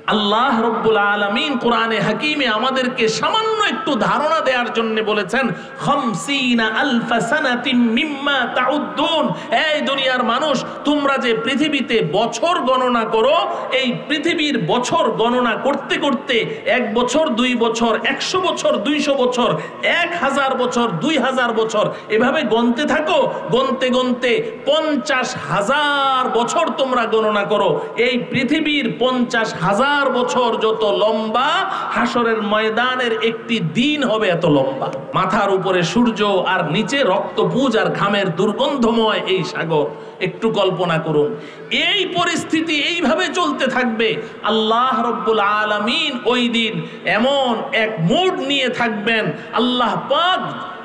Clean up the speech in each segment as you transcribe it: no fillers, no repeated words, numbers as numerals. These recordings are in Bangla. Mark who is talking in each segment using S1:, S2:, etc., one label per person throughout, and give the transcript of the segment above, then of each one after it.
S1: আল্লাহ রব্বুল আলামিন কোরআনে হাকিমে আমাদেরকে সামান্য একটু ধারণা দেওয়ার জন্য বলেছেন, 50,000 সানাতিন মিম্মা তাউদ্দুন। এই দুনিয়ার মানুষ, তোমরা যে পৃথিবীতে বছর গণনা করো, এই পৃথিবীর বছর গণনা করতে করতে 1 বছর 2 বছর 100 বছর 200 বছর 1000 বছর 2000 বছর এভাবে গণতে থাকো। গণতে গণতে 50,000 বছর তোমরা গণনা করো। এই পৃথিবীর 50,000 বছর যত লম্বা, হাসরের ময়দানের একটি দিন হবে এত লম্বা। মাথার উপরে সূর্য আর নিচে রক্তপুঞ্জ আর ঘামের দুর্গন্ধময় এই সাগর। একটু কল্পনা করুন, এই পরিস্থিতি এইভাবে চলতে থাকবে। আল্লাহ রব্বুল আলামিন ওই দিন এমন এক মুড নিয়ে থাকবেন।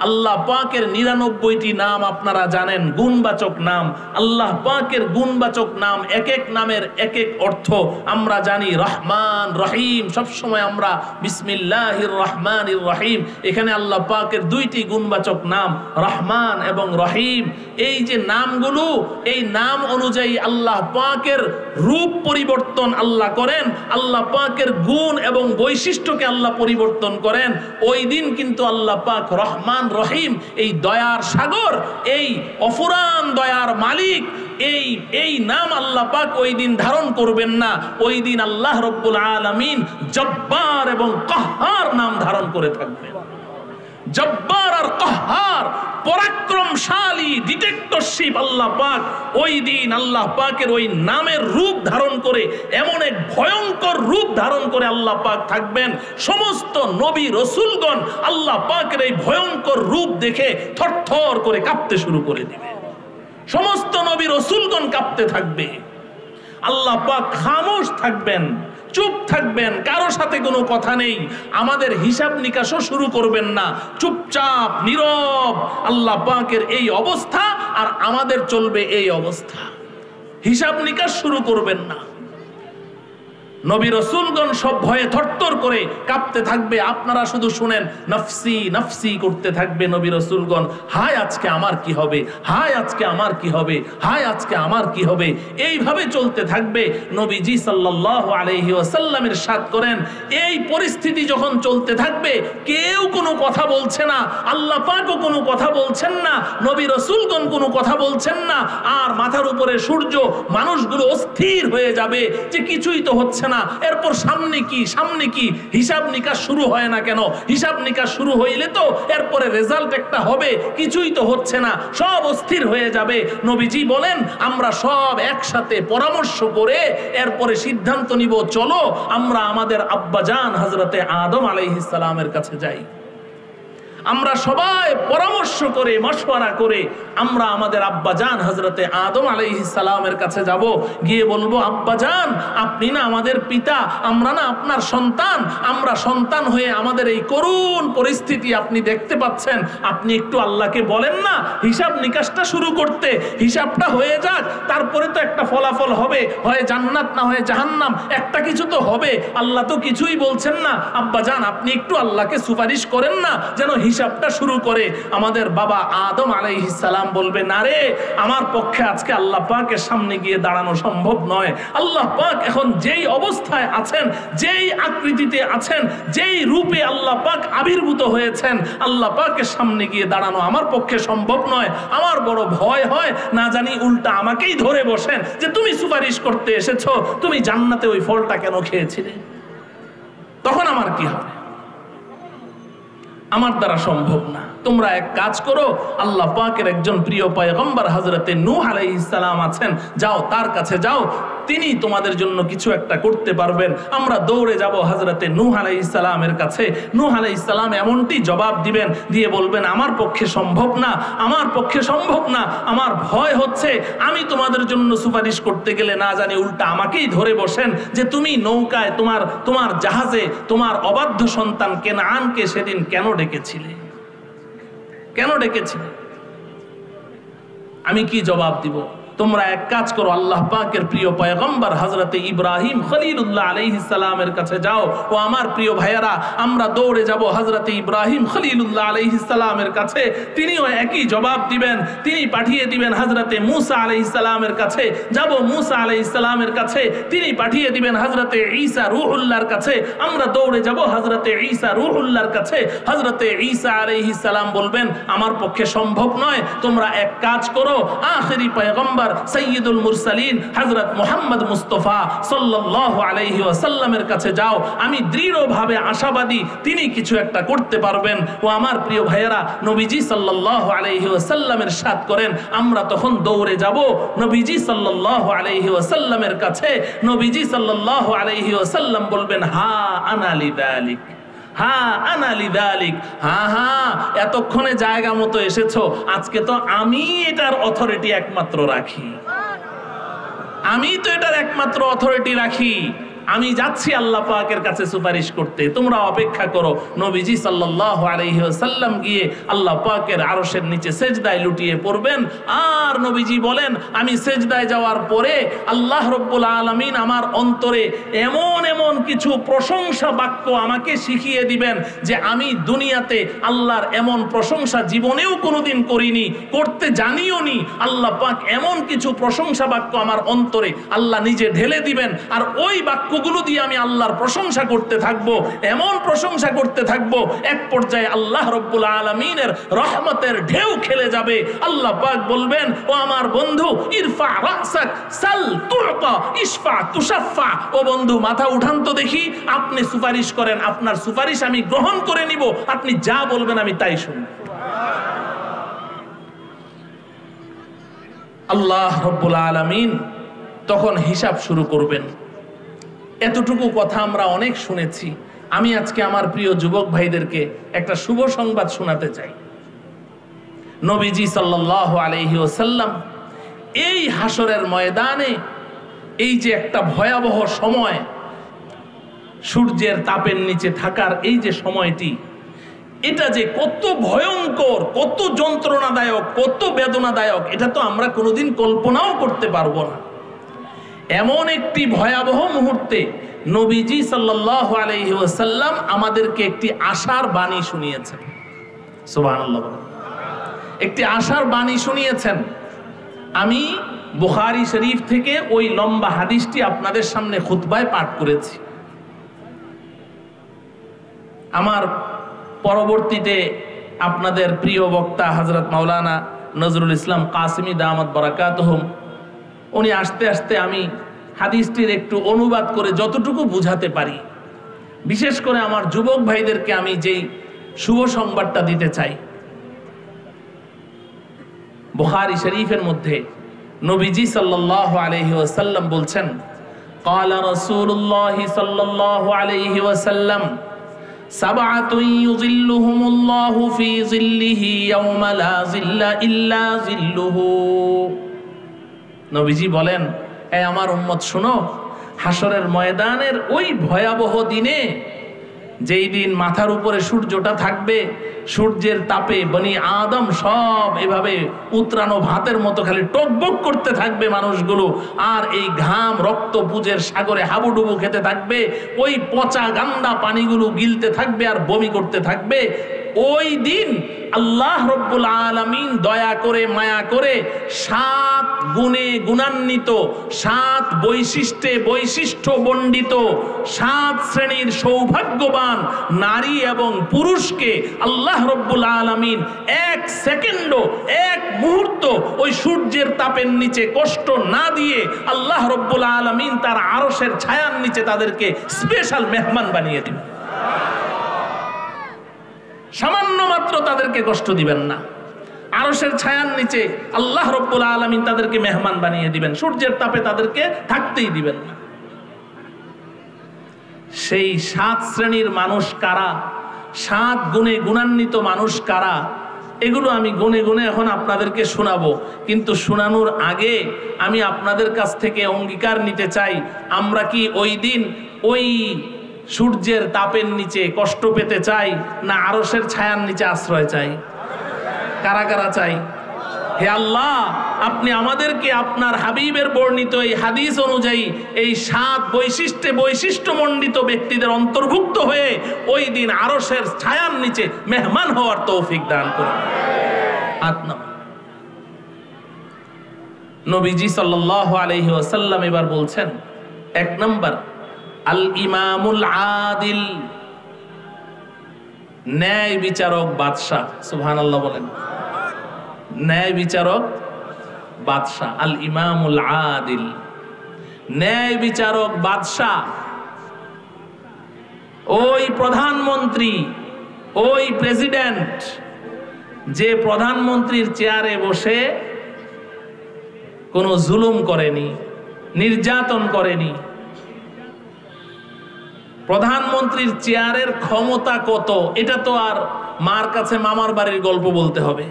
S1: আল্লাহ পাকের 99টি নাম আপনারা জানেন, গুণবাচক নাম। আল্লাহ পাকের গুণবাচক নাম, এক এক নামের এক এক অর্থ আমরা জানি। রহমান, রহিম, সবসময় আমরা বিসমিল্লাহির রহমানির রহিম। এখানে আল্লাহ পাকের 2টি গুণবাচক নাম, রহমান এবং রহিম। এই যে নামগুলো, এই নাম অনুযায়ী আল্লাহ পাকের রূপ পরিবর্তন আল্লাহ করেন, আল্লাহ পাকের গুণ এবং বৈশিষ্ট্যকে আল্লাহ পরিবর্তন করেন। ওই দিন কিন্তু আল্লাহ পাক রহমান রহিম, এই দয়ার সাগর, এই অফুরান দয়ার মালিক, এই নাম আল্লাহ পাক ওই দিন ধারণ করবেন না। ওই দিন আল্লাহ রব্বুল আলামিন জব্বার এবং কাহ্হার নাম ধারণ করে থাকবেন। জব্বার আর কাহ্হার, পরাক্রমশালী, ডিটেক্টরশিপ আল্লাহ পাক ওই দিন আল্লাহ পাকের ওই নামের রূপ ধারণ করে, এমন এক ভয়ঙ্কর রূপ ধারণ করে আল্লাহ পাক থাকবেন। সমস্ত নবী রসুলগণ আল্লাহ পাকের এই ভয়ঙ্কর রূপ দেখে থরথর করে কাঁপতে শুরু করে দিবে। সমস্ত নবী রসুলগণ কাঁপতে থাকবে। আল্লাহ পাক খামোশ থাকবেন, চুপ থাকবেন, কারো সাথে কোনো কথা নেই। আমাদের হিসাব নিকাশও শুরু করবেন না, চুপচাপ নীরব। আল্লাহ পাকের এই অবস্থা, আর আমাদের চলবে এই অবস্থা। হিসাব নিকাশ শুরু করবেন না। নবী রসুলগণ সব ভয়ে থরথর করে কাঁপতে থাকবে। আপনারা শুধু শুনেন, নফসি নফসি করতে থাকবে নবী রসুলগণ। হায় আজকে আমার কি হবে, হায় আজকে আমার কি হবে, হায় আজকে আমার কি হবে, এইভাবে চলতে থাকবে। নবীজি সাল্লাল্লাহু আলাইহি ওয়াসাল্লামের ইরশাদ করেন, এই পরিস্থিতি যখন চলতে থাকবে, কেউ কোনো কথা বলছে না, আল্লাহ পাকও কোনো কথা বলছেন না, নবী রসুলগণ কোনো কথা বলছেন না, আর মাথার উপরে সূর্য, মানুষগুলো অস্থির হয়ে যাবে যে কিছুই তো হচ্ছে না। এরপর সামনে কি, সামনে কি, হিসাব নিকাশ শুরু হয় না কেন? হিসাব নিকাশ শুরু হইলে তো এরপরে রেজাল্ট একটা হবে, কিছুই তো হচ্ছে না, সব অস্থির হয়ে যাবে। নবীজি বলেন, আমরা সব একসাথে পরামর্শ করে এরপরে সিদ্ধান্ত নিব, চলো আমরা আমাদের আব্বাজান হযরতে আদম আলাইহিস সালামের কাছে যাই। আমরা সবাই পরামর্শ করে, মশওয়ারা করে আমরা আমাদের আব্বাজান হযরতে আদম আলাইহিস সালামের কাছে যাব। গিয়ে বলবো, আব্বাজান, আপনি না আমাদের পিতা, আমরা না আপনার সন্তান। আমরা সন্তান হয়ে আমাদের এই করুণ পরিস্থিতি আপনি দেখতে পাচ্ছেন, আপনি একটু আল্লাহকে বলেন না হিসাব নিকাশটা শুরু করতে, হিসাবটা হয়ে যাক, তারপরে তো একটা ফলাফল হবে, হয় জান্নাত না হয় জাহান্নাম, একটা কিছু তো হবে। আল্লাহ তো কিছুই বলছেন না। আব্বাজান, আপনি একটু আল্লাহকে সুপারিশ করেন না যেন হিসাবটা শুরু করে। আমাদের বাবা আদম আলাইহিস সালাম বলবে, না রে, আমার পক্ষে আজকে আল্লাহ পাকের সামনে গিয়ে দাঁড়ানো সম্ভব নয়। আল্লাহ পাক এখন যেই অবস্থায় আছেন, যেই আকৃতিতে আছেন, যেই রূপে আল্লাহ পাক আবির্ভূত হয়েছেন, আল্লাহ পাকের সামনে গিয়ে দাঁড়ানো আমার পক্ষে সম্ভব নয়। আমার বড় ভয় হয়, না জানি উল্টা আমাকেই ধরে বসেন যে তুমি সুপারিশ করতে এসেছো, তুমি জান্নাতে ওই ফলটা কেন খেয়েছিলে, তখন আমার কি হবে? আমার দ্বারা সম্ভব না। তোমরা এক কাজ করো, আল্লাহ পাকের একজন প্রিয় পয়গম্বর হযরতে নূহ আলাইহিস সালাম আছেন, যাও তার কাছে যাও, তিনি তোমাদের জন্য কিছু একটা করতে পারবেন। আমরা দৌড়ে যাব হযরতে নূহ আলাইহিস সালামের কাছে। নূহ আলাইহিস সালাম এমনটি জবাব দিবেন, দিয়ে বলবেন, আমার পক্ষে সম্ভব না, আমার পক্ষে সম্ভব না, আমার ভয় হচ্ছে, আমি তোমাদের জন্য সুপারিশ করতে গেলে না জানি উল্টা আমাকেই ধরে বসেন যে তুমি নৌকায়, তোমার জাহাজে তোমার অবাধ্য সন্তান কেনানকে সেদিন কেন ডেকেছিলে, কেন ডেকেছিলে? আমি কি জবাব দিব? তোমরা এক কাজ করো, আল্লাহ পাকের প্রিয় পয়গম্বর হযরতে ইব্রাহিম খলিলুল্লাহ আলাইহিস সালামের কাছে যাও। ও আমার প্রিয় ভাইয়েরা, আমরা দৌড়ে যাব হযরতে ইব্রাহিম খলিলুল্লাহ আলাইহিস সালামের কাছে। তিনিও একই জবাব দিবেন, তিনি পাঠিয়ে দিবেন হযরতে মূসা আলাইহিস সালামের কাছে। যাব মূসা আলাইহিস সালামের কাছে, তিনি পাঠিয়ে দিবেন হযরতে ঈসা রূহুল্লাহর কাছে। আমরা দৌড়ে যাব হযরতে ঈসা রূহুল্লাহর কাছে। হযরতে ঈসা আলাইহিস সালাম বলবেন, আমার পক্ষে সম্ভব নয়, তোমরা এক কাজ করো, আখেরি পয়গম্বর সাইয়্যিদুল মুরসালিন হযরত মুহাম্মদ মুস্তাফা সাল্লাল্লাহু আলাইহি ওয়াসাল্লামের কাছে যাও। আমি দৃঢ়ভাবে আশাবাদী তিনি কিছু একটা করতে পারবেন। ও আমার প্রিয় ভাইয়েরা, নবীজি সাল্লাল্লাহু আলাইহি ওয়াসাল্লামের সাথ করেন। আমরা তখন দৌড়ে যাব নবীজি সাল্লাল্লাহু আলাইহি ওয়াসাল্লামের কাছে। নবীজি সাল্লাল্লাহু আলাইহি ওয়াসাল্লাম বলবেন, হা আনা লিযালিক, হ্যাঁ আনা লিযালিক, হ্যাঁ এতক্ষণে জায়গা মতো এসেছো, আজকে তো আমি এটার অথরিটি একমাত্র রাখি, আমি তো এটার একমাত্র অথরিটি রাখি, আমি যাচ্ছি আল্লাহ পাকের কাছে সুপারিশ করতে, তোমরা অপেক্ষা করো। নবীজি সাল্লাল্লাহু আলাইহি ওয়াসাল্লাম গিয়ে আল্লাহ পাকের আরশের নিচে সেজদায় লুটিয়ে পড়বেন। আর নবীজি বলেন, আমি সেজদায় যাওয়ার পরে আল্লাহ রাব্বুল আলামিন আমার অন্তরে এমন এমন কিছু প্রশংসা বাক্য আমাকে শিখিয়ে দিবেন যে আমি দুনিয়াতে আল্লাহর এমন প্রশংসা জীবনেও কোনোদিন করিনি, করতে জানিও নি। আল্লাহ পাক এমন কিছু প্রশংসা বাক্য আমার অন্তরে আল্লাহ নিজে ঢেলে দিবেন, আর ওই বাক্য গুলো দিয়ে আমি আল্লাহর প্রশংসা করতে থাকবো, এমন প্রশংসা করতে থাকবো, এক পর্যায়ে আল্লাহ রাব্বুল আলামিনের রহমতের ঢেউ খেলে যাবে। আল্লাহ পাক বলবেন, ও আমার বন্ধু, ইরফা রাসাক সাল তুরকা ইশফা তুশাফা, ও বন্ধু মাথা উঠান তো দেখি, আপনি সুপারিশ করেন, আপনার সুপারিশ আমি গ্রহণ করে নিব, আপনি যা বলবেন আমি তাই শুনব। আল্লাহ রাব্বুল আলামিন তখন হিসাব শুরু করবেন। এতটুকু কথা আমরা অনেক শুনেছি। আমি আজকে আমার প্রিয় যুবক ভাইদেরকে একটা শুভ সংবাদ শোনাতে চাই। নবীজি সাল্লাল্লাহু আলাইহি ওয়াসাল্লাম এই হাসরের ময়দানে, এই যে একটা ভয়াবহ সময়, সূর্যের তাপের নিচে থাকার এই যে সময়টি, এটা যে কত ভয়ঙ্কর, কত যন্ত্রণাদায়ক, কত বেদনাদায়ক, এটা তো আমরা কোনোদিন কল্পনাও করতে পারবো না। এমন একটি ভয়াবহ মুহূর্তে নবীজি সাল্লাল্লাহু আলাইহি ওয়াসাল্লাম আমাদেরকে একটি আশার বাণী শুনিয়েছেন। সুবহানাল্লাহ, একটি আশার বাণী শুনিয়েছেন। আমি বুখারী শরীফ থেকে ওই লম্বা হাদিসটি আপনাদের সামনে খুতবায় পাঠ করেছি। আমার পরবর্তীতে আপনাদের প্রিয় বক্তা হযরত মাওলানা নজরুল ইসলাম কাসিমি দামাত বারাকাতুহুম, উনি আসতে আসতে আমি হাদিসটির একটু অনুবাদ করে যতটুকু বুঝাতে পারি, বিশেষ করে আমার যুবক ভাইদেরকে আমি যেই শুভ সংবাদটা দিতে চাই। বুখারী শরীফের মধ্যে নবীজি সাল্লাল্লাহু আলাইহি ওয়াসাল্লাম বলছেন, ক্বালা রাসূলুল্লাহ সাল্লাল্লাহু আলাইহি ওয়াসাল্লাম, সাবআতুন ইউযিল্লুহুমুল্লাহু ফি যিল্লিহি ইয়াওমা লা যিল্লা ইল্লা যিল্লুহু। নবীজি বলেন, এই আমার উম্মত শোনো, হাসরের ময়দানের ওই ভয়াবহ দিনে, যেই দিন মাথার উপরে সূর্যটা থাকবে, সূর্যের তাপে বনি আদম সব এভাবে উতরানো ভাতের মতো খালি টকবক করতে থাকবে মানুষগুলো, আর এই ঘাম রক্ত পুজের সাগরে হাবুডুবু খেতে থাকবে, ওই পচা গান্দা পানিগুলো গিলতে থাকবে আর বমি করতে থাকবে। ওই দিন আল্লাহ রব্বুল আলামিন দয়া করে মায়া করে 7 গুণে গুণান্বিত, 7 বৈশিষ্ট্যে বৈশিষ্ট্য মণ্ডিত, 7 শ্রেণীর সৌভাগ্যবান নারী এবং পুরুষকে আল্লাহ রব্বুল আলামিন 1 সেকেন্ড, 1 মুহূর্ত ওই সূর্যের তাপের নিচে কষ্ট না দিয়ে আল্লাহ রব্বুল আলামিন তার আরশের ছায়ার নিচে তাদেরকে স্পেশাল মেহমান বানিয়ে দিবেন। সামান্য মাত্র তাদেরকে কষ্ট দিবেন না, আরশের ছায়ার নিচে আল্লাহ রব্বুল আলামিন তাদেরকে মেহমান বানিয়ে দিবেন, সূর্যের তাপে তাদেরকে থাকতেই দিবেন না। সেই 7 শ্রেণীর মানুষ কারা, 7 গুণে গুণান্বিত মানুষ কারা, এগুলো আমি গুনে গুনে এখন আপনাদেরকে শোনাবো। কিন্তু শোনানোর আগে আমি আপনাদের কাছ থেকে অঙ্গীকার নিতে চাই, আমরা কি ওই দিন ওই সূর্যের তাপের নিচে কষ্ট পেতে চাই, না আরশের ছায়ার নিচে আশ্রয় চাই? কারা কারা চাই? হে আল্লাহ, আপনি আমাদেরকে আপনার হাবিবের বর্ণিত এই হাদিস অনুযায়ী এই 7 বৈশিষ্ট্যমণ্ডিত ব্যক্তিদের অন্তর্ভুক্ত হয়ে ওই দিন আরশের ছায়ার নিচে মেহমান হওয়ার তৌফিক দান করুন। নবীজি সাল্লাল্লাহু আলাইহি ওয়াসাল্লাম এবার বলছেন, 1 নাম্বার আল ইমামুল আদিল, ন্যায় বিচারক বাদশা। সুবহানাল্লাহ বলেন। ন্যায় বিচারক বাদশা, আল ইমামুল আদিল, ন্যায় বিচারক বাদশা। ওই প্রধানমন্ত্রী, ওই প্রেসিডেন্ট যে প্রধানমন্ত্রীর চেয়ারে বসে কোনো জুলুম করেনি, নির্যাতন করেনি। প্রধানমন্ত্রীর চেয়ারের ক্ষমতা কত, এটা তো আর মার কাছে মামার বাড়ির গল্প বলতে হবে।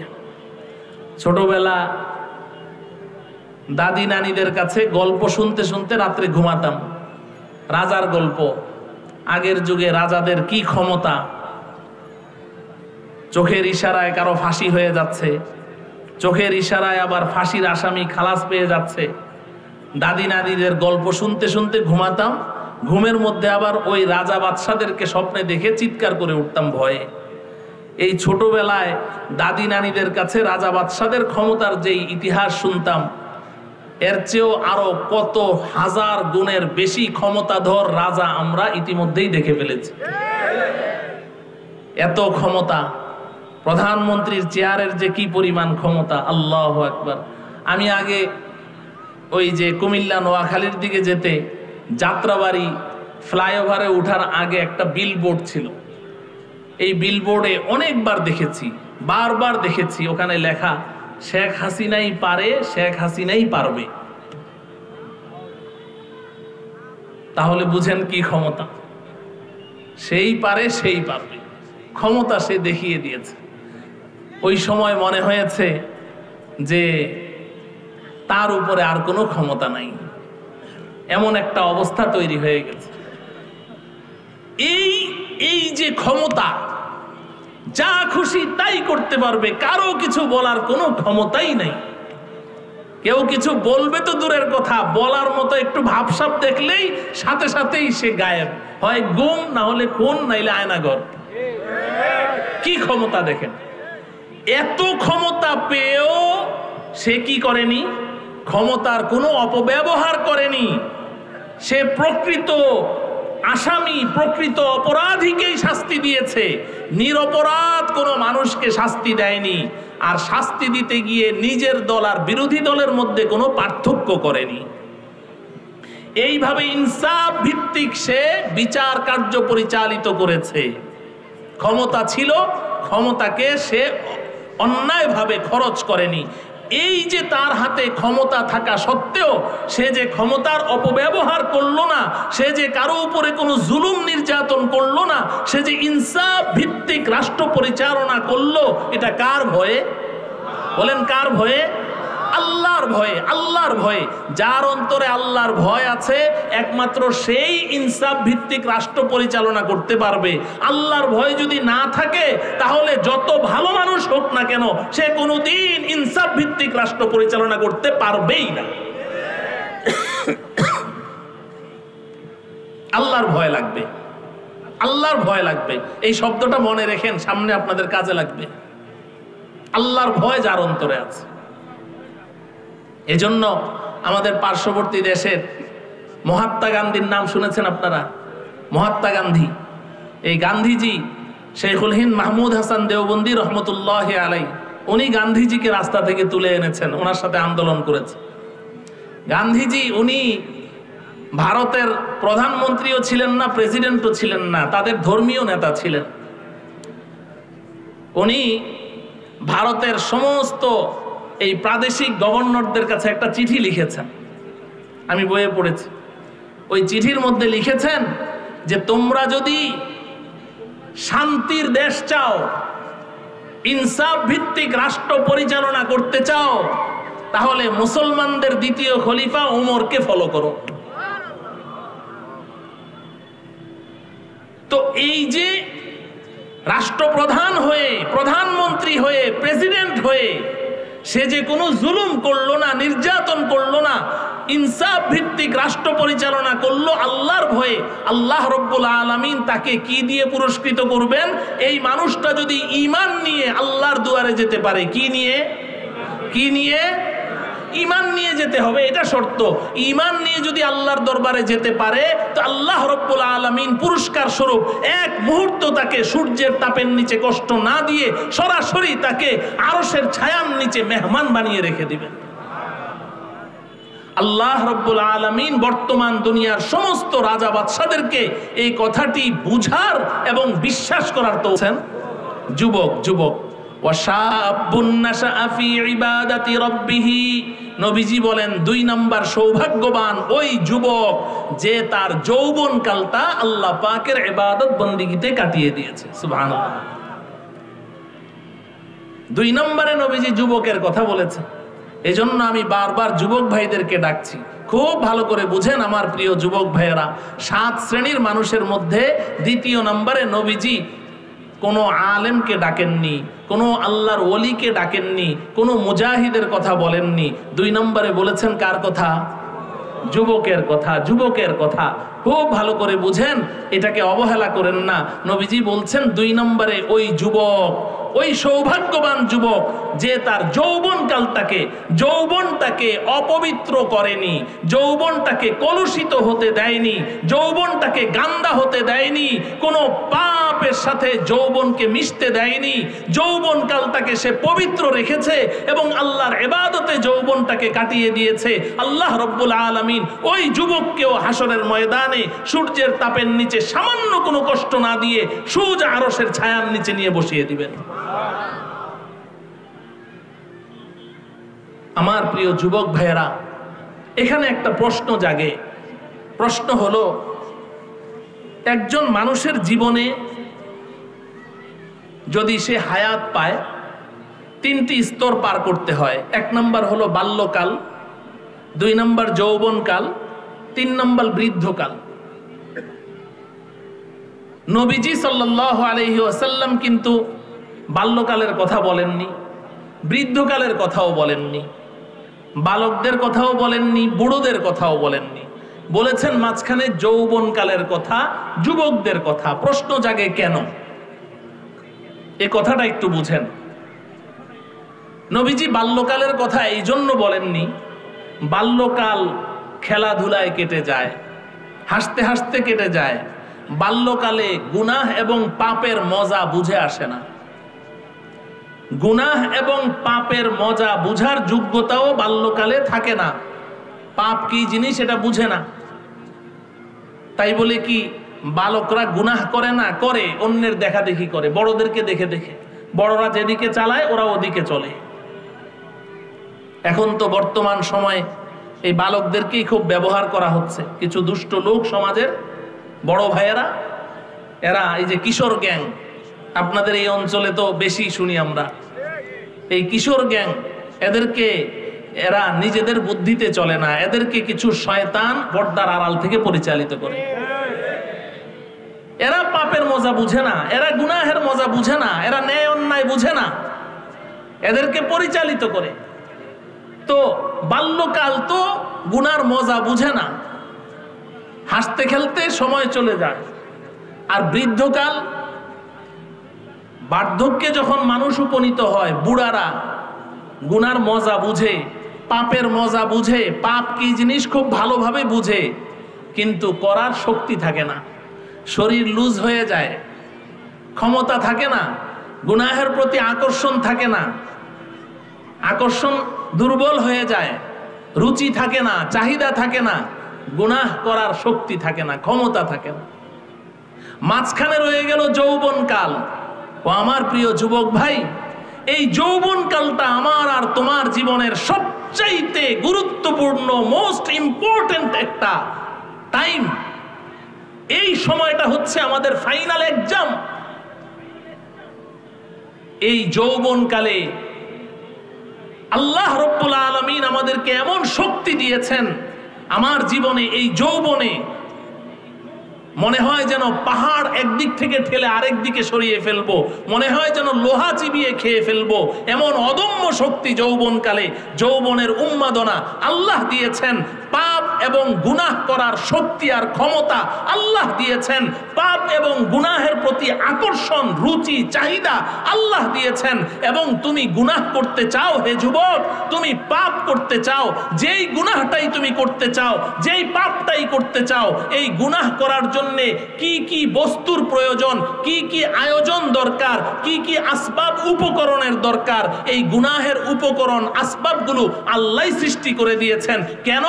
S1: ছোটবেলা দাদি নানিদের কাছে গল্প শুনতে শুনতে রাত্রে ঘুমাতাম। রাজার গল্প, আগের যুগে রাজাদের কি ক্ষমতা, চোখের ইশারায় কারো ফাঁসি হয়ে যাচ্ছে, চোখের ইশারায় আবার ফাঁসির আসামি খালাস পেয়ে যাচ্ছে। দাদি নানিদের গল্প শুনতে শুনতে ঘুমাতাম। ঘুমের মধ্যে আবার ওই রাজা বাদশাদেরকে স্বপ্নে দেখে চিৎকার করে উঠতাম ভয়ে। এই ছোটবেলায় দাদি নানিদের কাছে রাজা বাদশাদের ক্ষমতার যেই ইতিহাস শুনতাম, এর চেয়েও আরো কত হাজার গুণের বেশি ক্ষমতাধর রাজা আমরা ইতিমধ্যেই দেখে ফেলেছি। এত ক্ষমতা, প্রধানমন্ত্রীর চেয়ারের যে কি পরিমাণ ক্ষমতা, আল্লাহু আকবার। আমি আগে ওই যে কুমিল্লা নোয়াখালীর দিকে যেতে যাত্রাবাড়ি ফ্লাইওভারে ওঠার আগে একটা বিলবোর্ড ছিল। এই বিলবোর্ডে অনেকবার দেখেছি, বারবার দেখেছি, ওখানে লেখা শেখ হাসিনাই পারে, শেখ হাসিনাই পারবে। তাহলে বুঝেন কি ক্ষমতা, সেই পারে সেই পারবে, ক্ষমতা সে দেখিয়ে দিয়েছে। ওই সময় মনে হয়েছে যে তার উপরে আর কোনো ক্ষমতা নাই, এমন একটা অবস্থা তৈরি হয়ে গেছে। এই যে ক্ষমতা, যা খুশি তাই করতে পারবে, কারো কিছু বলার কোনো ক্ষমতাই নাই। কেউ কিছু বলবে তো দূরের কথা, বলার মতো একটু ভাবসাব দেখলেই সাথে সাথেই সে গায়েব, হয় গুম, না হলে খুন, নাইলে আয়নাঘর। কি ক্ষমতা দেখেন! এত ক্ষমতা পেয়েও সে কি করেনি? ক্ষমতার কোনো অপব্যবহার করেনি। সে প্রকৃত আসামি, প্রকৃত অপরাধীকেই শাস্তি দিয়েছে, নিরপরাধ কোনো মানুষকে শাস্তি দেয়নি। আর শাস্তি দিতে গিয়ে নিজের দল আর বিরোধী দলের মধ্যে কোনো পার্থক্য করেনি। এইভাবে ইনসাফ ভিত্তিক সে বিচার কার্য পরিচালিত করেছে। ক্ষমতা ছিল, ক্ষমতাকে সে অন্যায়ভাবে খরচ করেনি। এই যে তার হাতে ক্ষমতা থাকা সত্ত্বেও সে যে ক্ষমতার অপব্যবহার করলো না, সে যে কারো উপরে কোনো জুলুম নির্যাতন করলো না, সে যে ইনসাফ ভিত্তিক রাষ্ট্র পরিচালনা করলো, এটা কার ভয়ে? বলেন কার ভয়ে? আল্লাহর ভয়ে। আল্লাহর ভয়ে। যার অন্তরে আল্লাহর ভয় আছে একমাত্র সেই ইনসাফ ভিত্তিক রাষ্ট্র পরিচালনা করতে পারবে। আল্লাহর ভয় যদি না থাকে তাহলে যত ভালো মানুষ হোক না কেন সে কোনোদিন ইনসাফ ভিত্তিক রাষ্ট্র পরিচালনা করতে পারবেই না। আল্লাহর ভয় লাগবে, আল্লাহর ভয় লাগবে। এই শব্দটা মনে রেখেন, সামনে আপনাদের কাজে লাগবে। আল্লাহর ভয় যার অন্তরে আছে। এজন্য আমাদের পার্শ্ববর্তী দেশের মহাত্মা গান্ধীর নাম শুনেছেন আপনারা? মহাত্মা গান্ধী, এই গান্ধীজি শেখুল হিন্দ মাহমুদ হাসান দেওবন্দি রহমতুল্লাহ আলাই, উনি গান্ধীজিকে রাস্তা থেকে তুলে এনেছেন, ওনার সাথে আন্দোলন করেছে। গান্ধীজি উনি ভারতের প্রধানমন্ত্রীও ছিলেন না, প্রেসিডেন্টও ছিলেন না, তাদের ধর্মীয় নেতা ছিলেন। উনি ভারতের সমস্ত এই প্রাদেশিক গভর্নরদের কাছে একটা চিঠি লিখেছেন, আমি বইয়ে পড়েছি। ওই চিঠির মধ্যে লিখেছেন যে তোমরা যদি শান্তির দেশ চাও, ইনসাফ ভিত্তিক রাষ্ট্র পরিচালনা করতে চাও, তাহলে মুসলমানদের দ্বিতীয় খলিফা উমরকে ফলো করো। তো এই যে রাষ্ট্রপ্রধান হয়ে, প্রধানমন্ত্রী হয়ে, প্রেসিডেন্ট হয়ে সে যে কোনো জুলুম করলো না, নির্যাতন করলো না, ইনসাফ ভিত্তিক রাষ্ট্র পরিচালনা করলো আল্লাহর ভয়ে, আল্লাহ রব্বুল আলামিন তাকে কি দিয়ে পুরস্কৃত করবেন? এই মানুষটা যদি ঈমান নিয়ে আল্লাহর দুয়ারে যেতে পারে। কি নিয়ে? কি নিয়ে? ঈমান নিয়ে যেতে হবে, এটা শর্ত। ঈমান নিয়ে যদি আল্লাহর দরবারে যেতে পারে তো আল্লাহ রব্বুল আলামিন পুরস্কার স্বরূপ এক মুহূর্ত তাকে সূর্যের তাপের নিচে কষ্ট না দিয়ে সরাসরি তাকে আরশের ছায়ার নিচে মেহমান বানিয়ে রেখে দিবেন। আল্লাহ রব্বুল আলামিন বর্তমান দুনিয়ার সমস্ত রাজা বাদশাদেরকে এই কথাটি বুঝার এবং বিশ্বাস করার তৌফিক। যুবক যুবক ওয়াশাবুন নাশআ ফি ইবাদাতি রাব্বিহি, নবীজি বলেন 2 নাম্বার সৌভাগ্যবান ওই যুবক যে তার যৌবনকালটা আল্লাহ পাকের ইবাদত বন্দেগীতে কাটিয়ে দিয়েছে। সুবহানাল্লাহ। 2 নম্বরে নবীজি যুবকের কথা বলেছে। এজন্য আমি বারবার যুবক ভাইদেরকে ডাকছি, খুব ভালো করে বুঝেন আমার প্রিয় যুবক ভাইয়েরা। 7 শ্রেণীর মানুষের মধ্যে 2 নম্বরে নবীজি কোনো আলেমকে ডাকেননি, কোনো আল্লাহর ওলিকে ডাকেননি, কোনো মুজাহিদের কথা বলেননি। 2 নম্বরে বলেছেন কার কথা? যুবকের কথা। যুবকের কথা খুব ভালো করে বুঝেন, এটাকে অবহেলা করেন না। নবীজি বলছেন 2 নম্বরে ওই যুবক, ওই সৌভাগ্যবান যুবক যে তার যৌবনটাকে অপবিত্র করেনি, যৌবনটাকে কলুষিত হতে দেয়নি, যৌবনটাকে গান্দা হতে দেয়নি, কোনো পাপের সাথে যৌবনকে মিশতে দেয়নি, যৌবনকালটাকে সে পবিত্র রেখেছে এবং আল্লাহর ইবাদতে যৌবনটাকে কাটিয়ে দিয়েছে। আল্লাহ রব্বুল আলামিন ওই যুবককেও হাসরের ময়দানে সূর্যের তাপের নিচে সামান্য কোনো কষ্ট না দিয়ে সূর্য আরশের ছায়ার নিচে নিয়ে বসিয়ে দিবেন। আমার প্রিয় যুবক ভাইয়েরা, এখানে একটা প্রশ্ন জাগে। প্রশ্ন হলো, একজন মানুষের জীবনে যদি সে হায়াত পায় 3টি স্তর পার করতে হয়। 1 নম্বর হলো বাল্যকাল, 2 নম্বর যৌবনকাল, 3 নম্বর বৃদ্ধকাল। নবীজি সাল্লাল্লাহু আলাইহি ওয়াসাল্লাম কিন্তু বাল্যকালের কথা বলেননি, বৃদ্ধকালের কথাও বলেননি, বালকদের কথাও বলেননি, বুড়োদের কথাও বলেননি। বলেছেন মাঝখানে যৌবনকালের কথা, যুবকদের কথা। প্রশ্ন জাগে কেন? এই কথাটা একটু বুঝেন। নবীজি বাল্যকালের কথা এই জন্য বলেননি, বাল্যকাল খেলাধুলায় কেটে যায়, হাসতে হাসতে কেটে যায়। বাল্যকালে গুনাহ এবং পাপের মজা বুঝে আসে না। গুনাহ এবং পাপের মজা বুঝার যোগ্যতাও বাল্যকালে থাকে না। পাপ কি জিনিস এটা বুঝে না। তাই বলে কি বালকরা গুনাহ করে না? করে, অন্যের দেখা দেখি করে, বড়দেরকে দেখে দেখে। বড়রা যেদিকে চালায় ওরা ওদিকে চলে। এখন তো বর্তমান সময়ে এই বালকদেরকেই খুব ব্যবহার করা হচ্ছে। কিছু দুষ্ট লোক সমাজের বড় ভাইয়েরা, এরা এই যে কিশোর গ্যাং, আপনাদের এই অঞ্চলে তো বেশি শুনি আমরা, এই কিশোর গ্যাং, এরা নিজেদের বুদ্ধিতে চলে না, এদেরকে কিছু শয়তান পর্দার আড়াল থেকে পরিচালিত করে। এরা পাপের মজা বুঝে না, এরা গুনাহের মজা বুঝে না, এরা ন্যায় অন্যায় বুঝে না, এদেরকে পরিচালিত করে। তো বাল্যকাল তো গুনার মজা বুঝে না, হাসতে খেলতে সময় চলে যায়। আর বৃদ্ধকাল, বার্ধক্যে যখন মানুষ উপনীত হয়, বুড়ারা গুনার মজা বুঝে, পাপের মজা বুঝে, পাপ কি জিনিস খুব ভালোভাবে বুঝে, কিন্তু করার শক্তি থাকে না, শরীর লুজ হয়ে যায়, ক্ষমতা থাকে না, গুনাহের প্রতি আকর্ষণ থাকে না, আকর্ষণ দুর্বল হয়ে যায়, রুচি থাকে না, চাহিদা থাকে না, গুনাহ করার শক্তি থাকে না, ক্ষমতা থাকে না। মাঝখানে রয়ে গেল যৌবনকাল। ও আমার প্রিয় যুবক ভাই, এই যৌবনকালটা আমার আর তোমার জীবনের সবচাইতে গুরুত্বপূর্ণ, মোস্ট ইম্পর্টেন্ট একটা টাইম। এই সময়টা হচ্ছে আমাদের ফাইনাল এক্সাম। এই যৌবনকালে আল্লাহ রব্বুল আলামিন আমাদেরকে এমন শক্তি দিয়েছেন, আমার জীবনে এই যৌবনে মনে হয় যেন পাহাড় একদিক থেকে ঠেলে আরেক দিকে সরিয়ে ফেলবো, মনে হয় যেন লোহা চিবিয়ে খেয়ে ফেলবো, এমন অদম্য শক্তি যৌবনকালে, যৌবনের উন্মাদনা আল্লাহ দিয়েছেন। পাপ এবং গুনাহ করার শক্তি আর ক্ষমতা আল্লাহ দিয়েছেন। পাপ এবং গুনাহের প্রতি আকর্ষণ, রুচি, চাহিদা আল্লাহ দিয়েছেন। এবং তুমি গুনাহ করতে চাও হে যুবক, তুমি পাপ করতে চাও, যেই গুনাহটাই তুমি করতে চাও, যেই পাপটাই করতে চাও, এই গুনাহ করার জন্যে কি কি বস্তুর প্রয়োজন, কি কি আয়োজন দরকার, কি কি আসবাব উপকরণের দরকার, এই গুনাহের উপকরণ আসবাবগুলো আল্লাহ সৃষ্টি করে দিয়েছেন। কেন?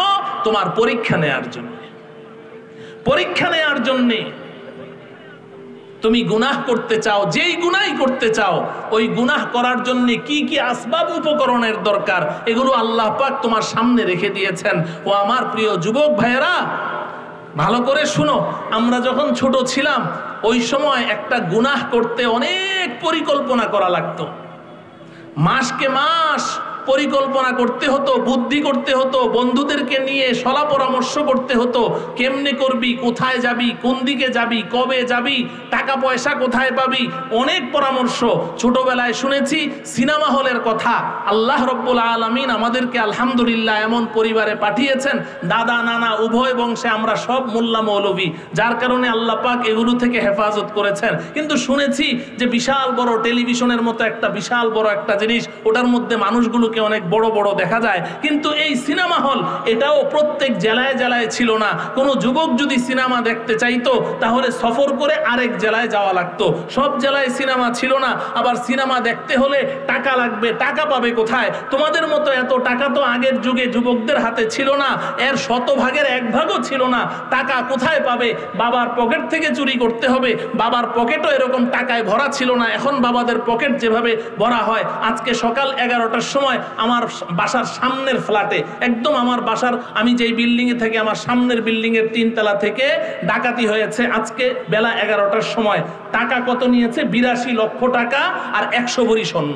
S1: তোমার পরীক্ষা নেয়ার জন্য। পরীক্ষা নেয়ার জন্য তুমি গুনাহ করতে চাও, যেই গুনাহই করতে চাও, ওই গুনাহ করার জন্য কি কি আসবাব উপকরণের দরকার, এগুলো আল্লাহ পাক তোমার সামনে রেখে দিয়েছেন। ও আমার প্রিয় যুবক ভাইয়েরা, ভালো করে শুনো। আমরা যখন ছোট ছিলাম ওই সময় একটা গুনাহ করতে অনেক পরিকল্পনা করা লাগতো। মাসকে মাস পরিকল্পনা করতে হতো, বুদ্ধি করতে হতো, বন্ধুদেরকে নিয়ে সলা পরামর্শ করতে হতো। কেমনে করবি, কোথায় যাবি, কোন দিকে যাবি, কবে যাবি, টাকা পয়সা কোথায় পাবি, অনেক পরামর্শ। ছোটবেলায় শুনেছি সিনেমা হলের কথা। আল্লাহ রব্বুল আলামিন আমাদেরকে আলহামদুলিল্লাহ এমন পরিবারে পাঠিয়েছেন, দাদা নানা উভয় বংশে আমরা সব মোল্লা মৌলভী, যার কারণে আল্লাহ পাক এগুলো থেকে হেফাজত করেছেন। কিন্তু শুনেছি যে বিশাল বড় টেলিভিশনের মতো একটা বিশাল বড় একটা জিনিস, ওটার মধ্যে মানুষগুলোকে অনেক বড় বড় দেখা যায়। কিন্তু এই সিনেমা হল, এটাও প্রত্যেক জেলায় জেলায় ছিল না। কোনো যুবক যদি সিনেমা দেখতে চাইতো তাহলে সফর করে আরেক জেলায় যাওয়া লাগতো। সব জেলায় সিনেমা ছিল না। আবার সিনেমা দেখতে হলে টাকা লাগবে, টাকা পাবে কোথায়? তোমাদের মতো এত টাকা তো আগের যুগে যুবকদের হাতে ছিল না, এর শতভাগের এক ভাগও ছিল না। টাকা কোথায় পাবে? বাবার পকেট থেকে চুরি করতে হবে। বাবার পকেটও এরকম টাকায় ভরা ছিল না। এখন বাবাদের পকেট যেভাবে ভরা হয়। আজকে সকাল 11টার সময় আমার বাসার সামনের ফ্ল্যাটে, একদম আমার বাসার, আমি যেই বিল্ডিং এ থাকি, আমার সামনের বিল্ডিং এর 3 তলা থেকে ডাকাতি হয়েছে আজকে বেলা 11টার সময়। টাকা কত নিয়েছে? 82 লক্ষ টাকা আর 100 ভরি স্বর্ণ।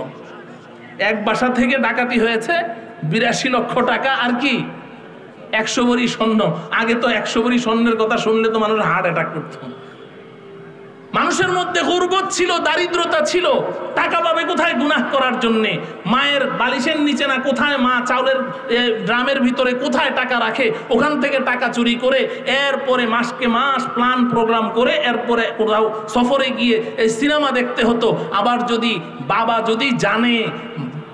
S1: এক বাসা থেকে ডাকাতি হয়েছে, 82 লক্ষ টাকা আর কি 100 ভরি স্বর্ণ। আগে তো 100 ভরি স্বর্ণের কথা শুনলে তো মানুষ হার্ট অ্যাটাক করত। মানুষের মধ্যে গুরবত ছিল, দারিদ্রতা ছিল। টাকা পাবে কোথায় গুনাহ করার জন্যে? মায়ের বালিশের নিচে না কোথায় মা চাউলের ড্রামের ভিতরে কোথায় টাকা রাখে, ওখান থেকে টাকা চুরি করে এরপরে মাসকে মাস প্ল্যান প্রোগ্রাম করে এরপরে কোথাও সফরে গিয়ে এই সিনেমা দেখতে হতো। আবার যদি বাবা যদি জানে,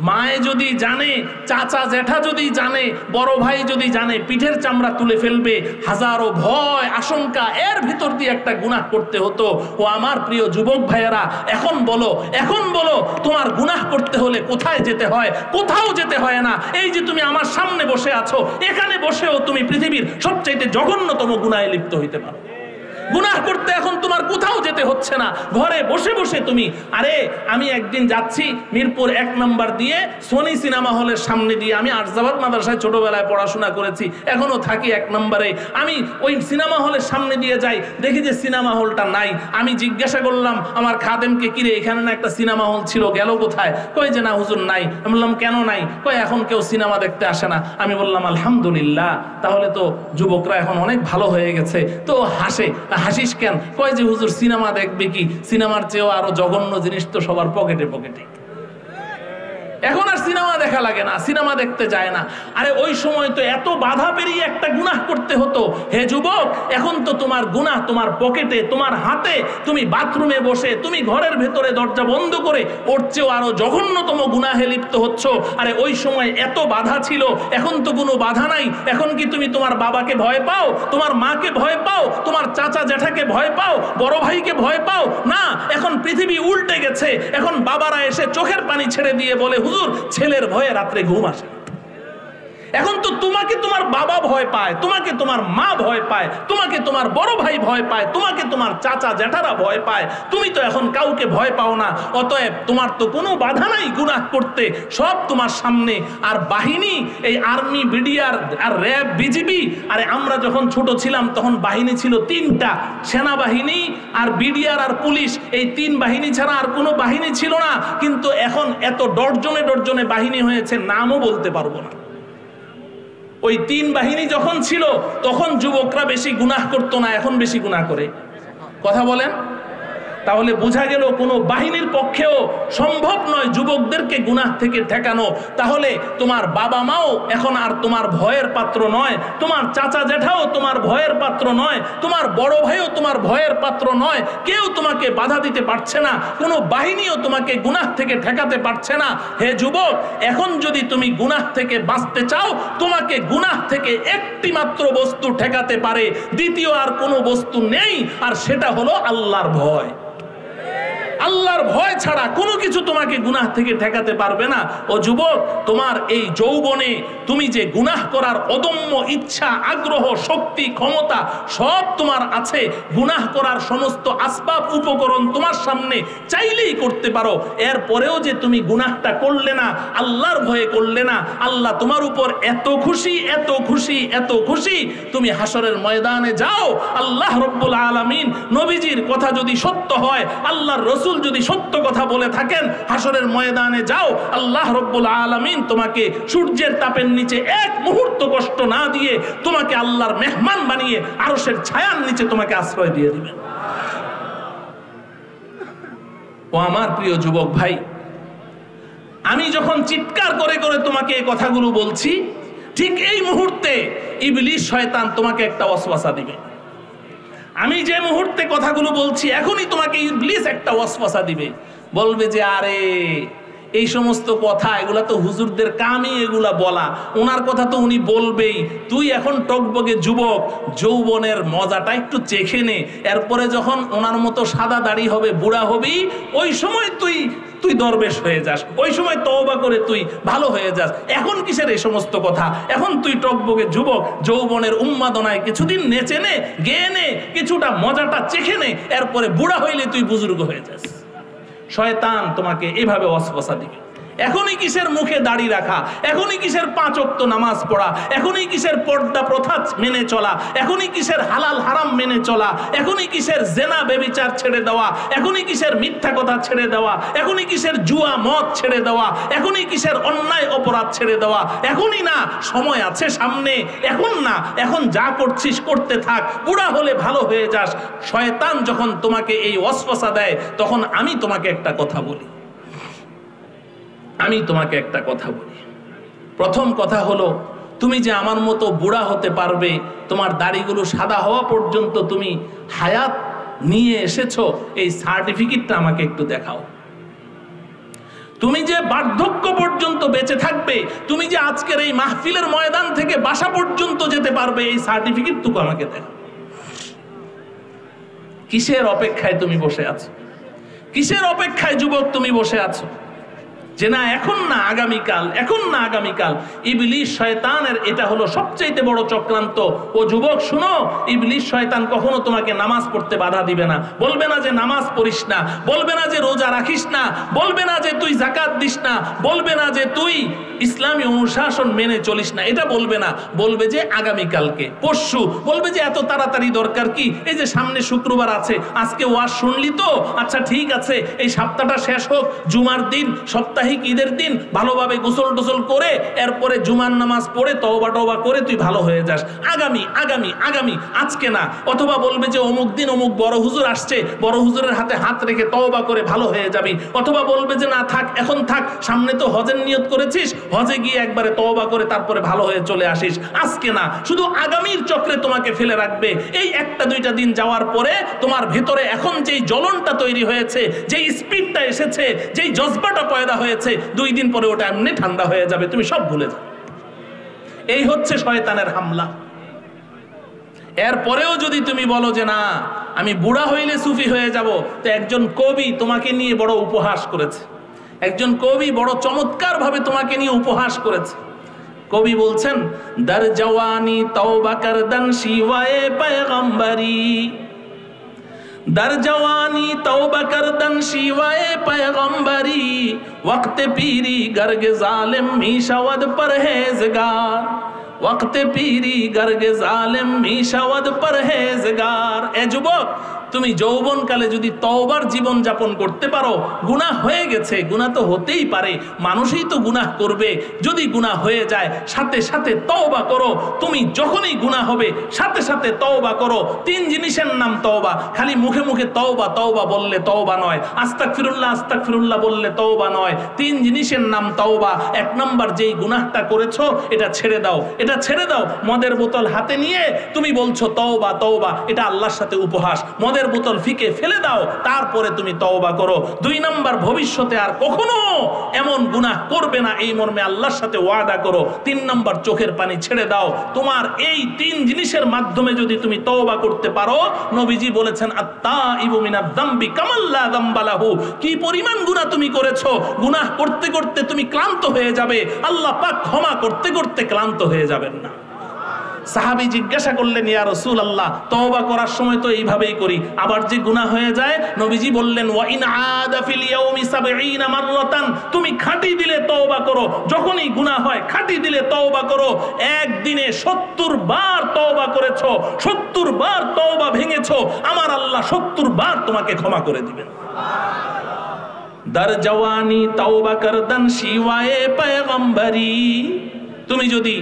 S1: মায়ে যদি জানে, চাচা জ্যাঠা যদি জানে, বড় ভাই যদি জানে, পিঠের চামড়া তুলে ফেলবে। হাজারো ভয় আশঙ্কা, এর ভিতর দিয়ে একটা গুনাহ করতে হতো। ও আমার প্রিয় যুবক ভাইয়েরা, এখন বলো, এখন বলো, তোমার গুনাহ করতে হলে কোথায় যেতে হয়? কোথাও যেতে হয় না। এই যে তুমি আমার সামনে বসে আছো, এখানে বসেও তুমি পৃথিবীর সবচাইতে জঘন্যতম গুনাহে লিপ্ত হইতে পারো। গুনাহ করতে এখন তোমার কোথাও যেতে হচ্ছে না, ঘরে বসে বসে তুমি। আরে আমি একদিন যাচ্ছি মিরপুর 1 নম্বর দিয়ে সোনি সিনেমা হলের সামনে দিয়ে, আমি আরজাবাদ মাদ্রাসায় ছোটবেলায় পড়াশোনা করেছি, এখনো থাকি 1 নম্বরে। আমি ওই সিনেমা হলের সামনে দিয়ে যাই, দেখি যে সিনেমা হলটা নাই। আমি জিজ্ঞাসা করলাম আমার খাদেমকে, কিরে এখানে না একটা সিনেমা হল ছিল, গেল কোথায়? কয় যে না হুজুর নাই। আমি বললাম কেন নাই? কয় এখন কেউ সিনেমা দেখতে আসে না। আমি বললাম আলহামদুলিল্লাহ, তাহলে তো যুবকরা এখন অনেক ভালো হয়ে গেছে। তো হাসে, হাসিস কেন? কয় যে হুজুর সিনেমা দেখবে কি, সিনেমার চেয়েও আরো জঘন্য জিনিস তো সবার পকেটে পকেটে। এখন আর সিনেমা দেখা লাগে না, সিনেমা দেখতে যায় না। আরে ওই সময় তো এত বাধা পেরিয়ে একটা গুনাহ করতে হতো। হে যুবক, এখন তো তোমার গুনাহ তোমার পকেটে, তোমার হাতে, তুমি বাথরুমে বসে, তুমি ঘরের ভেতরে দরজা বন্ধ করে ওর চেয়েও আরো জঘন্যতম গুনাহে লিপ্ত হচ্ছ। আরে ওই সময় এত বাধা ছিল, এখন তো কোনো বাধা নাই। এখন কি তুমি তোমার বাবাকে ভয় পাও, তোমার মাকে ভয় পাও, তোমার চাচা জ্যাঠাকে ভয় পাও, বড় ভাইকে ভয় পাও? না, এখন পৃথিবী উল্টে গেছে। এখন বাবারা এসে চোখের পানি ছেড়ে দিয়ে বলে, হুজুর ছেলের ভয়ে রাত্রে ঘুম আসে। এখন তো তোমাকে তোমার বাবা ভয় পায়, তোমাকে তোমার মা ভয় পায়, তোমাকে তোমার বড় ভাই ভয় পায়, তোমাকে তোমার চাচা জ্যাঠারা ভয় পায়। তুমি তো এখন কাউকে ভয় পাও না। অতএব তোমার তো কোনো বাধা নাই গুনাহ করতে, সব তোমার সামনে। আর বাহিনী, এই আর্মি, বিডিআর আর র্যাব, বিজিবি, আরে আমরা যখন ছোট ছিলাম তখন বাহিনী ছিল 3টা, সেনাবাহিনী আর বিডিআর আর পুলিশ। এই 3 বাহিনী ছাড়া আর কোনো বাহিনী ছিল না। কিন্তু এখন এত ডর্জনে ডর্জনে বাহিনী হয়েছে, নামও বলতে পারবো না। ওই 3 বাহিনী যখন ছিল তখন যুবকরা বেশি গুনাহ করতো না, এখন বেশি গুনাহ করে। কথা বলেন। তাহলে বোঝা গেল কোনো বাহিনীর পক্ষেও সম্ভব নয় যুবকদেরকে গুনাহ থেকে ঠেকানো। তাহলে তোমার বাবা মাও এখন আর তোমার ভয়ের পাত্র নয়, তোমার চাচা জেঠাও তোমার ভয়ের পাত্র নয়, তোমার বড় ভাইও তোমার ভয়ের পাত্র নয়। কেউ তোমাকে বাধা দিতে পারছে না, কোনো বাহিনীও তোমাকে গুনাহ থেকে ঠেকাতে পারছে না। হে যুবক, এখন যদি তুমি গুনাহ থেকে বাঁচতে চাও, তোমাকে গুনাহ থেকে একটি মাত্র বস্তু ঠেকাতে পারে, দ্বিতীয় আর কোনো বস্তু নেই, আর সেটা হলো আল্লাহর ভয়। আল্লাহর ভয় ছাড়া কোনো কিছু তোমাকে গুনাহ থেকে ঠেকাতে পারবে না। ও যুবক, তোমার এই যৌবনে তুমি যে গুনাহ করার অদম্য ইচ্ছা, আগ্রহ, শক্তি, ক্ষমতা সব তোমার আছে, গুনাহ করার সমস্ত আসবাব উপকরণ তোমার সামনে, চাইলেই করতে পারো। এরপরেও যে তুমি গুনাহটা করলে না, আল্লাহর ভয়ে করলে না, আল্লাহ তোমার উপর এত খুশি, এত খুশি, এত খুশি, তুমি হাসরের ময়দানে যাও, আল্লাহ রব্বুল আলামিন নবীজির কথা যদি সত্য হয়, আল্লাহর রাসূল যদি সত্য কথা বলে থাকেন, হাসরের ময়দানে যাও, আল্লাহ রব্বুল আলামিন তোমাকে সূর্যের তাপের নিচে এক মুহূর্ত কষ্ট না দিয়ে তোমাকে আল্লাহর মেহমান বানিয়ে আরশের ছায়ার নিচে তোমাকে আশ্রয় দিয়ে দিবেন। ও আমার প্রিয় যুবক ভাই, আমি যখন চিৎকার করে করে তোমাকে এই কথাগুলো বলছি, ঠিক এই মুহূর্তে ইবলিস শয়তান তোমাকে একটা ওয়াসওয়াসা দিবে। আমি যে মুহূর্তে কথাগুলো বলছি, এখনই তোমাকে ইবলিস একটা ওয়াসওয়াসা দিবে, বলবে যে আরে এই সমস্ত কথা এগুলা তো হুজুরদের কামই, এগুলা বলা, ওনার কথা তো উনি বলবেই, তুই এখন টকবগে যুবক, যৌবনের মজাটা একটু চেখে নে, এরপরে যখন ওনার মতো সাদা দাড়ি হবে, বুড়া হবি, ওই সময় তুই দরবেশ হয়ে যাস, ওই সময় তওবা করে তুই ভালো হয়ে যাস। এখন কিসের এই সমস্ত কথা? এখন তুই টকবগে যুবক, যৌবনের উন্মাদনায় কিছুদিন নেচে নে, গেয়ে নে, কিছুটা মজাটা চেখে নে, এরপরে বুড়া হইলে তুই বুজুর্গ হয়ে যাস। শয়তান তোমাকে এভাবে ওয়াসওয়াসা দিবে। এখনই কিসের মুখে দাড়ি রাখা, এখনই কিসের 5 ওয়াক্ত নামাজ পড়া, এখনই কিসের পর্দা প্রথা মেনে চলা, এখনই কিসের হালাল হারাম মেনে চলা, এখনই কিসের জেনা বেবিচার ছেড়ে দেওয়া, এখনই কিসের মিথ্যা কথা ছেড়ে দেওয়া, এখনই কিসের জুয়া মদ ছেড়ে দেওয়া, এখনই কিসের অন্যায় অপরাধ ছেড়ে দেওয়া। এখনই না, সময় আছে সামনে, এখন না, এখন যা করছিস করতে থাক, বুড়া হলে ভালো হয়ে যাস। শয়তান যখন তোমাকে এই ওয়াসওয়াসা দেয়, তখন আমি তোমাকে একটা কথা বলি, প্রথম কথা হলো, তুমি যে আমার মতো বুড়া হতে পারবে, তোমার দাড়িগুলো সাদা হওয়া পর্যন্ত তুমি হায়াত নিয়ে এসেছো, এই সার্টিফিকেটটা আমাকে একটু দেখাও। তুমি যে বার্ধক্য পর্যন্ত বেঁচে থাকবে, তুমি যে আজকের এই মাহফিলের ময়দান থেকে বাসা পর্যন্ত যেতে পারবে, এই সার্টিফিকেটটুকু আমাকে দেখাও। কিসের অপেক্ষায় তুমি বসে আছো? কিসের অপেক্ষায় যুবক তুমি বসে আছো? যে না এখন না আগামীকাল, এখন না আগামীকাল। ইবলিস শয়তানের এটা হলো সবচেয়ে বড় চক্রান্ত। ও যুবক শুনো, ইবলিস শয়তান কখনো তোমাকে নামাজ পড়তে বাধা দিবে না, বলবে না যে নামাজ পড়িস না, বলবে না যে রোজা রাখিস না, বলবে না যে তুই যাকাত দিস না, বলবে না যে তুই ইসলামী অনুশাসন মেনে চলিস না, এটা বলবে না। বলবে যে আগামীকালকে, পরশু, বলবে যে এত তাড়াতাড়ি দরকার কি, এই যে সামনে শুক্রবার আছে, আজকে ওয়াজ শুনলি তো, আচ্ছা ঠিক আছে, এই সপ্তাহটা শেষ হোক, জুমার দিন, সপ্তাহে ঈদের দিন ভালোভাবে গোসল টোসল করে এরপরে জুমার নামাজ পড়ে তওবা টওবা করে তুই ভালো হয়ে যাস। আগামী আগামী আগামী, আজকে না। অথবা বলবে যে অমুক দিন অমুক বড় হুজুর আসছে, বড় হুজুরের হাতে হাত রেখে তওবা করে ভালো হয়ে যাবি। অথবা বলবে যে না থাক, এখন থাক, সামনে তো হজের নিয়ত করেছিস, হজে গিয়ে একবারে তওবা করে তারপরে ভালো হয়ে চলে আসিস। আজকে না, শুধু আগামীর চক্রে তোমাকে ফেলে রাখবে। এই একটা দুইটা দিন যাওয়ার পরে তোমার ভিতরে এখন যেই জ্বলনটা তৈরি হয়েছে, যেই স্পিডটা এসেছে, যেই জজবাটা পয়দা হয়েছে, 2 দিন পরে ওটা এমনি ঠান্ডা হয়ে যাবে, তুমি সব ভুলে যাবে। এই হচ্ছে শয়তানের হামলা। এরপরেও যদি তুমি বলো যে না আমি বুড়া হইলে সুফি হয়ে যাব, তো একজন কবি তোমাকে নিয়ে বড় উপহাস করেছে, একজন কবি বড় চমৎকার ভাবে তোমাকে নিয়ে উপহাস করেছে। কবি বলছেন, দর জওয়ানি তওবা করদন শিওয়ায়ে পয়গম্বরি, दर जवानी तौबा करदन शिवाए पैगंबरी, वक्त पीरी गर्ग जालिम मीशवद परहेजगार, वक्त पीरी गर्ग जालिम मीशवद परहेजगार। ए যুবক, তুমি যৌবনকালে যদি তওবার জীবন যাপন করতে পারো, গুনাহ হয়ে গেছে, গুনাহ তো হতেই পারে, মানুষই তো গুনাহ করবে, যদি গুনাহ হয়ে যায় সাথে সাথে তওবা করো। তুমি যখনই গুনাহ হবে সাথে সাথে তওবা করো। 3 জিনিসের নাম তওবা। খালি মুখে মুখে তওবা তওবা বললে তওবা নয়, আস্তাগফিরুল্লাহ আস্তাগফিরুল্লাহ বললে তওবা নয়। 3 জিনিসের নাম তওবা। 1 নাম্বার, যেই গুনাহটা করেছো এটা ছেড়ে দাও, এটা ছেড়ে দাও। মদের বোতল হাতে নিয়ে তুমি বলছো তওবা তওবা, এটা আল্লাহর সাথে উপহাস। মদের বোতল ফিকে ফেলে দাও, তারপরে তুমি তওবা করো। 2 নাম্বার, ভবিষ্যতে আর কখনো এমন গুনাহ করবে না, এই মর্মে আল্লাহর সাথে ওয়াদা করো। 3 নাম্বার, চোখের পানি ছেড়ে দাও। তোমার এই 3 জিনিসের মাধ্যমে যদি তুমি তওবা করতে পারো, নবীজি বলেছেন আত্তাইবু মিনাদ যামবি কামাল্লা যামবা লাহু। কি পরিমাণ গুনাহ তুমি করেছো, গুনাহ করতে করতে তুমি ক্লান্ত হয়ে যাবে, আল্লাহ পাক ক্ষমা করতে করতে ক্লান্ত হয়ে যাবেন না। সাহাবী জিজ্ঞাসা করলেন, ইয়া রাসূলুল্লাহ, তওবা করার সময় তো এইভাবেই করি, আবার যে গুনাহ হয়ে যায়? নবীজি বললেন, ওয়া ইন আদা ফিল ইয়াউমি 70 মাররাতান, তুমি খাঁটি দিলে তওবা করো। যখনই গুনাহ হয় খাঁটি দিলে তওবা করো। একদিনে 70 বার তওবা করেছো, 70 বার তওবা ভেঙেছো, আমার আল্লাহ 70 বার তোমাকে ক্ষমা করে দিবেন। দার জওয়ানি তওবা করদান শিওয়ায়ে পয়গম্বরি। তুমি যদি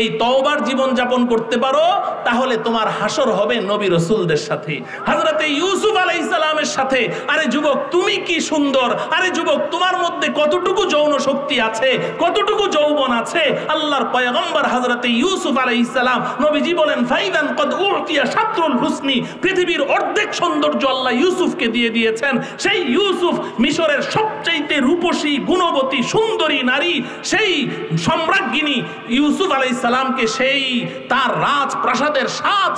S1: এই তওবার জীবন যাপন করতে পারো, তাহলে তোমার হাসর হবে নবী রাসূলদের সাথে, হযরতে ইউসুফ আলাইহিস সালামের সাথে। আরে যুবক, তুমি কি সুন্দর! আরে যুবক, তোমার মধ্যে কতটুকু যৌন শক্তি আছে, কতটুকু যৌবন আছে! আল্লাহর পয়গম্বর হযরতে ইউসুফ আলাইহিস সালাম, নবীজি বলেন, ফাইদান কদ উতিয়া শাতরুল হুসনি, পৃথিবীর অর্ধেক সৌন্দর্য আল্লাহ ইউসুফকে দিয়ে দিয়েছেন। সেই ইউসুফ মিশরের সবচাইতে রূপসী, গুণবতী, সুন্দরী নারী, সেই সম্রাজ্ঞিনী ইউসুফ আলাইহিস সালামকে সেই তার রাজপ্রাসাদের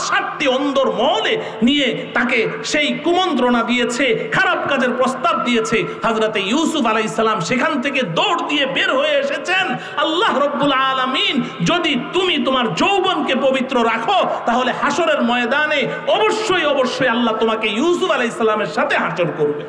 S1: 7টি অন্দর মহলে নিয়ে তাকে সেই কুমন্ত্রণা দিয়েছে, খারাপ কাজের প্রস্তাব দিয়েছে। হযরতে ইউসুফ আলাইহিস সালাম সেখান থেকে দৌড় দিয়ে বের হয়ে এসেছেন। আল্লাহ রাব্বুল আলামিন যদি তুমি তোমার যৌবনকে পবিত্র রাখো, তাহলে হাসরের ময়দানে অবশ্যই অবশ্যই আল্লাহ তোমাকে ইউসুফ আলাইহিস সালামের সাথে হাসর করবে।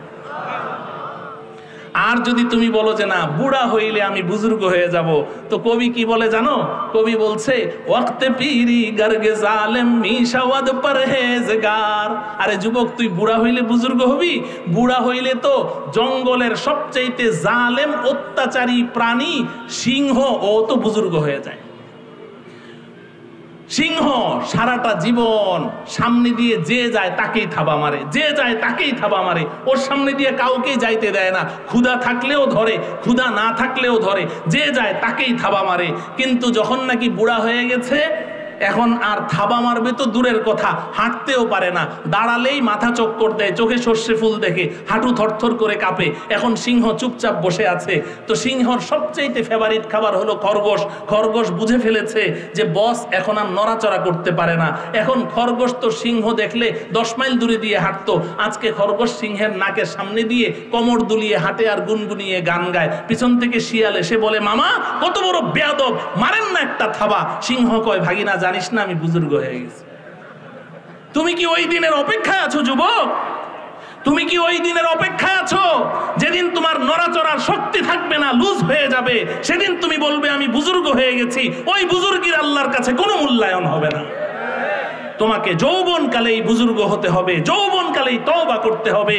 S1: আর যদি তুমি বলো যে না, বুড়া হইলে আমি বুজুর্গ হয়ে যাব, তো কবি কি বলে জানো? কবি বলছে, ওয়াক্তে পীরি গর্গে জালেম মিশাওয়াদ পরহেজগার। আরে যুবক, তুই বুড়া হইলে বুজুর্গ হবি? বুড়া হইলে তো জঙ্গলের সবচাইতে জালেম অত্যাচারী প্রাণী সিংহ, ও তো বুজুর্গ হয়ে যায়। সিংহ সারাটা জীবন সামনে দিয়ে যে যায় তাকেই থাবা মারে, যে যায় তাকেই থাবা মারে, ওর সামনে দিয়ে কাউকেই যাইতে দেয় না। ক্ষুধা থাকলেও ধরে, ক্ষুধা না থাকলেও ধরে, যে যায় তাকেই থাবা মারে। কিন্তু যখন নাকি বুড়া হয়ে গেছে, এখন আর থাবা মারবে তো দূরের কথা, হাঁটতেও পারে না, দাঁড়ালেই মাথা চক্কর দেয়, চোখে সর্ষে ফুল দেখে, হাঁটু থরথর করে কাঁপে। এখন সিংহ চুপচাপ বসে আছে। তো সিংহর সবচেয়ে ফেভারিট খাবার হলো খরগোশ। খরগোশ বুঝে ফেলেছে যে বস এখন আর নড়াচড়া করতে পারে না। এখন খরগোশ তো সিংহ দেখলে 10 মাইল দূরে দিয়ে হাঁটতো, আজকে খরগোশ সিংহের নাকের সামনে দিয়ে কোমর দুলিয়ে হাঁটে আর গুনগুনিয়ে গান গায়। পিছন থেকে শিয়াল এসে বলে, মামা কত বড় বেয়াদব, মারেন না একটা থাবা। সিংহ কয়, ভাগিনা জানিস না আমি বুজুর্গ হয়ে গেছি। তুমি কি ওই দিনের অপেক্ষায় আছো যুবক? তুমি কি ওই দিনের অপেক্ষায় আছো যেদিন তোমার নড়াচড়ার শক্তি থাকবে না, লুজ হয়ে যাবে? সেদিন তুমি বলবে আমি বুজুর্গ হয়ে গেছি। ওই বুজুর্গের আল্লাহর কাছে কোনো মূল্যায়ন হবে না। তোমাকে যৌবনকালেই বুজুর্গ হতে হবে, যৌবনকালেই তওবা করতে হবে।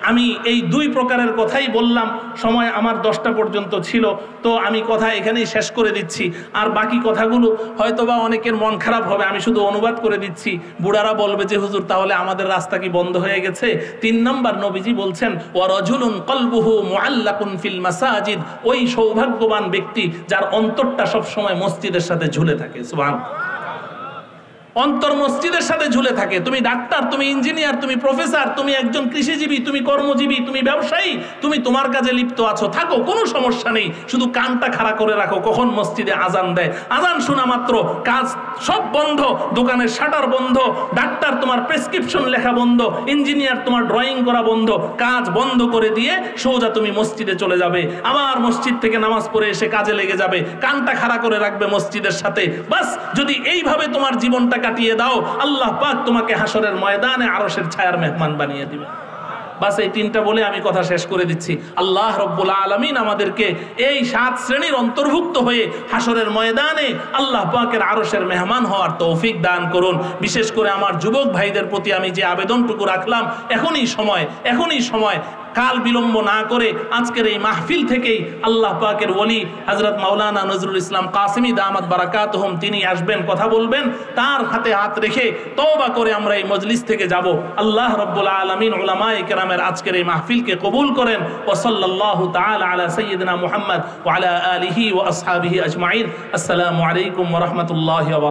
S1: আমি এই 2 প্রকারের কথাই বললাম। সময় আমার 10টা পর্যন্ত ছিল, তো আমি কথা এখানেই শেষ করে দিচ্ছি। আর বাকি কথাগুলো হয়তোবা অনেকের মন খারাপ হবে, আমি শুধু অনুবাদ করে দিচ্ছি। বুড়ারা বলবে যে হুজুর তাহলে আমাদের রাস্তা কি বন্ধ হয়ে গেছে? 3 নম্বর নবীজি বলছেন, ওয়া রাজুলুন কলবুহু মুআল্লাকুন ফিল মাসাজিদ, ওই সৌভাগ্যবান ব্যক্তি যার অন্তরটা সব সময় মসজিদের সাথে ঝুলে থাকে। সুবহানাল্লাহ। অন্তর মসজিদের সাথে ঝুলে থাকে। তুমি ডাক্তার, তুমি ইঞ্জিনিয়ার, তুমি প্রফেসর, তুমি একজন কৃষিজীবী, তুমি কর্মজীবী, তুমি ব্যবসায়ী, তুমি তোমার কাজে লিপ্ত আছো, থাকো, কোনো সমস্যা নেই। শুধু কানটা খাড়া করে রাখো কখন মসজিদে আজান দেয়। আজান শোনা মাত্র কাজ সব বন্ধ, দোকানের শাটার বন্ধ, ডাক্তার তোমার প্রেসক্রিপশন লেখা বন্ধ, ইঞ্জিনিয়ার তোমার ড্রয়িং করা বন্ধ, কাজ বন্ধ করে দিয়ে সোজা তুমি মসজিদে চলে যাবে। আবার মসজিদ থেকে নামাজ পড়ে এসে কাজে লেগে যাবে, কানটা খাড়া করে রাখবে মসজিদের সাথে। বাস, যদি এইভাবে তোমার জীবনটা কাটিয়ে দাও, আল্লাহ পাক তোমাকে হাসরের ময়দানে আরশের ছায়ার মেহমান বানিয়ে দিবে। বাস এই তিনটা বলে আমি কথা শেষ করে দিচ্ছি। আল্লাহ রব্বুল আলামিন আমাদেরকে এই 7 শ্রেণীর অন্তর্ভুক্ত হয়ে হাসরের ময়দানে আল্লাহ পাকের আরশের মেহমান হওয়ার তৌফিক দান করুন। বিশেষ করে আমার যুবক ভাইদের প্রতি আমি যে আবেদনটুকু রাখলাম, এখনই সময়, কাল বিলম্ব না করে আজকের এই মাহফিল থেকেই আল্লাহ পাকের ওলি হযরত মাওলানা নজরুল ইসলাম কাসেমি দামাত বারাকাতুহুম তিনি আসবেন, কথা বলবেন, তার হাতে হাত রেখে তওবা করে আমরা এই মজলিস থেকে যাব। আল্লাহ রাব্বুল আলামিন উলামায়ে কেরামের আজকের এই মাহফিলকে কবুল করেন। ওয়া সাল্লাল্লাহু তাআলা আলা সাইয়্যিদিনা মুহাম্মদ ওয়া আলা আলিহি ওয়া আসহাবিহি আজমাইন। আসসালামু আলাইকুম ওয়া রাহমাতুল্লাহি ওয়া